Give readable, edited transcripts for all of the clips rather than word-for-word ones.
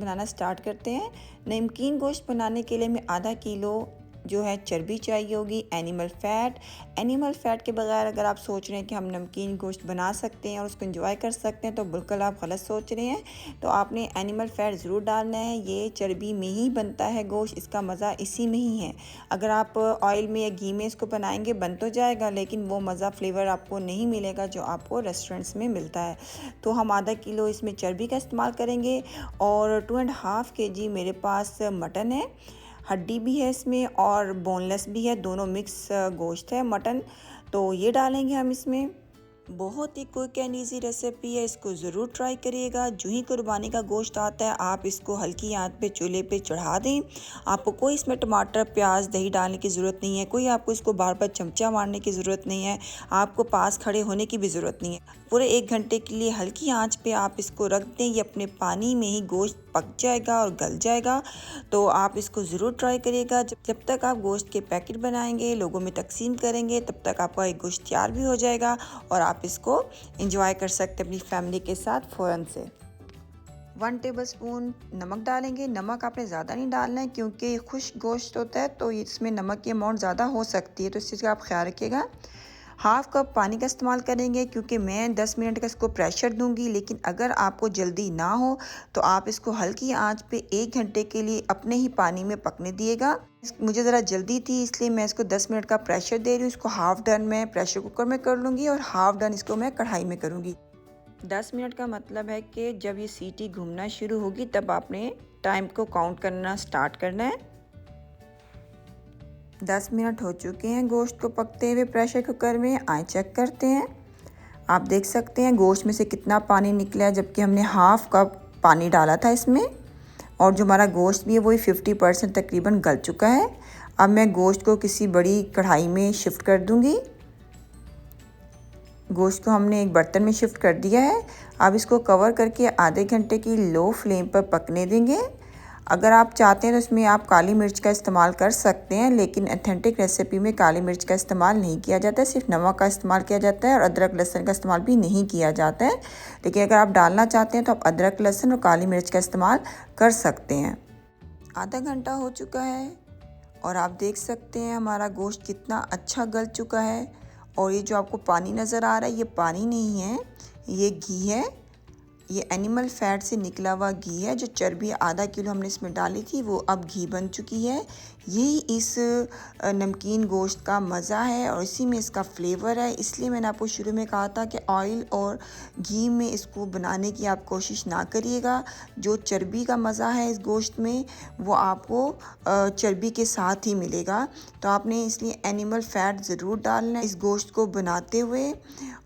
बनाना start करते हैं। नमकीन गोश्त बनाने के लिए हमें आधा किलो जो है चर्बी चाहिए होगी, एनिमल फ़ैट के बगैर अगर आप सोच रहे हैं कि हम नमकीन गोश्त बना सकते हैं और उसको एंजॉय कर सकते हैं तो बिल्कुल आप गलत सोच रहे हैं। तो आपने एनिमल फ़ैट ज़रूर डालना है। ये चर्बी में ही बनता है गोश्त, इसका मज़ा इसी में ही है। अगर आप ऑयल में या घी में इसको बनाएंगे बन तो जाएगा, लेकिन वो मज़ा फ्लेवर आपको नहीं मिलेगा जो आपको रेस्टोरेंट्स में मिलता है। तो हम आधा किलो इसमें चर्बी का इस्तेमाल करेंगे और 2.5 kg मेरे पास मटन है। हड्डी भी है इसमें और बोनलेस भी है, दोनों मिक्स गोश्त है मटन। तो ये डालेंगे हम इसमें। बहुत ही क्विक एंड ईजी रेसिपी है, इसको ज़रूर ट्राई करिएगा। जो ही कुर्बानी का गोश्त आता है आप इसको हल्की आंच पे चूल्हे पे चढ़ा दें। आपको कोई इसमें टमाटर प्याज दही डालने की ज़रूरत नहीं है, कोई आपको इसको बार बार चमचा मारने की ज़रूरत नहीं है, आपको पास खड़े होने की भी ज़रूरत नहीं है। पूरे 1 घंटे के लिए हल्की आंच पे आप इसको रख दें, ये अपने पानी में ही गोश्त पक जाएगा और गल जाएगा। तो आप इसको ज़रूर ट्राई करिएगा। जब तक आप गोश्त के पैकेट बनाएंगे, लोगों में तकसीम करेंगे, तब तक आपका एक गोश्त तैयार भी हो जाएगा और आप इसको एंजॉय कर सकते हैं अपनी फैमिली के साथ फ़ौरन से। 1 टेबलस्पून नमक डालेंगे। नमक आपने ज़्यादा नहीं डालना है क्योंकि खुश्क गोश्त होता है तो इसमें नमक की अमाउंट ज़्यादा हो सकती है, तो इस चीज़ का आप ख्याल रखिएगा। 1/2 कप पानी का इस्तेमाल करेंगे क्योंकि मैं 10 मिनट का इसको प्रेशर दूंगी, लेकिन अगर आपको जल्दी ना हो तो आप इसको हल्की आंच पे 1 घंटे के लिए अपने ही पानी में पकने दिएगा। मुझे ज़रा जल्दी थी इसलिए मैं इसको 10 मिनट का प्रेशर दे रही हूँ। इसको हाफ़ डन मैं प्रेशर कुकर में कर लूँगी और हाफ़ डन इसको मैं कढ़ाई में करूँगी। 10 मिनट का मतलब है कि जब ये सीटी घूमना शुरू होगी तब आपने टाइम को काउंट करना स्टार्ट करना है। 10 मिनट हो चुके हैं गोश्त को पकते हुए प्रेशर कुकर में। आए चेक करते हैं। आप देख सकते हैं गोश्त में से कितना पानी निकला है, जबकि हमने 1/2 कप पानी डाला था इसमें। और जो हमारा गोश्त भी है वो 50% तकरीबन गल चुका है। अब मैं गोश्त को किसी बड़ी कढ़ाई में शिफ्ट कर दूंगी। गोश्त को हमने एक बर्तन में शिफ्ट कर दिया है। अब इसको कवर करके आधे घंटे की लो फ्लेम पर पकने देंगे। अगर आप चाहते हैं तो इसमें आप काली मिर्च का इस्तेमाल कर सकते हैं, लेकिन ऑथेंटिक रेसिपी में काली मिर्च का इस्तेमाल नहीं किया जाता है, सिर्फ नमक का इस्तेमाल किया जाता है और अदरक लहसुन का इस्तेमाल भी नहीं किया जाता है। लेकिन अगर आप डालना चाहते हैं तो आप अदरक लहसुन और काली मिर्च का इस्तेमाल कर सकते हैं। आधा घंटा हो चुका है और आप देख सकते हैं हमारा गोश्त कितना अच्छा गल चुका है। और ये जो आपको पानी नज़र आ रहा है ये पानी नहीं है, ये घी है। ये एनिमल फ़ैट से निकला हुआ घी है। जो चर्बी आधा किलो हमने इसमें डाली थी वो अब घी बन चुकी है। यही इस नमकीन गोश्त का मज़ा है और इसी में इसका फ्लेवर है। इसलिए मैंने आपको शुरू में कहा था कि ऑयल और घी में इसको बनाने की आप कोशिश ना करिएगा। जो चर्बी का मज़ा है इस गोश्त में वो आपको चर्बी के साथ ही मिलेगा। तो आपने इसलिए एनिमल फ़ैट ज़रूर डालना है इस गोश्त को बनाते हुए।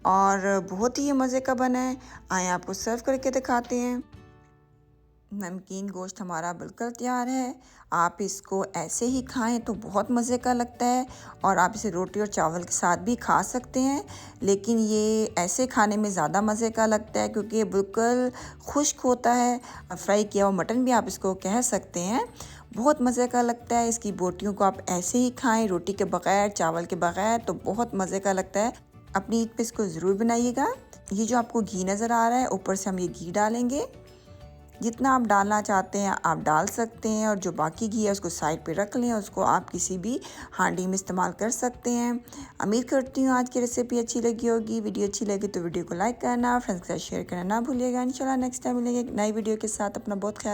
और बहुत ही ये मज़े का बना है। आए आपको सर्व करके दिखाते हैं। नमकीन गोश्त हमारा बिल्कुल तैयार है। आप इसको ऐसे ही खाएं तो बहुत मज़े का लगता है और आप इसे रोटी और चावल के साथ भी खा सकते हैं, लेकिन ये ऐसे खाने में ज़्यादा मज़े का लगता है क्योंकि ये बिल्कुल खुश्क होता है। फ्राई किया हुआ मटन भी आप इसको कह सकते हैं। बहुत मज़े का लगता है। इसकी बोटियों को आप ऐसे ही खाएं, रोटी के बग़ैर चावल के बग़ैर, तो बहुत मज़े का लगता है। अपनी ईद पे इसको ज़रूर बनाइएगा। ये जो आपको घी नज़र आ रहा है ऊपर से हम ये घी डालेंगे। जितना आप डालना चाहते हैं आप डाल सकते हैं और जो बाकी घी है उसको साइड पे रख लें। उसको आप किसी भी हांडी में इस्तेमाल कर सकते हैं। उम्मीद करती हूँ आज की रेसिपी अच्छी लगी होगी। वीडियो अच्छी लगी तो वीडियो को लाइक करना, फ्रेंड्स के साथ शेयर करना ना भूलिएगा। इंशाल्लाह नेक्स्ट टाइम मिलेंगे एक नई वीडियो के साथ। अपना बहुत ख्याल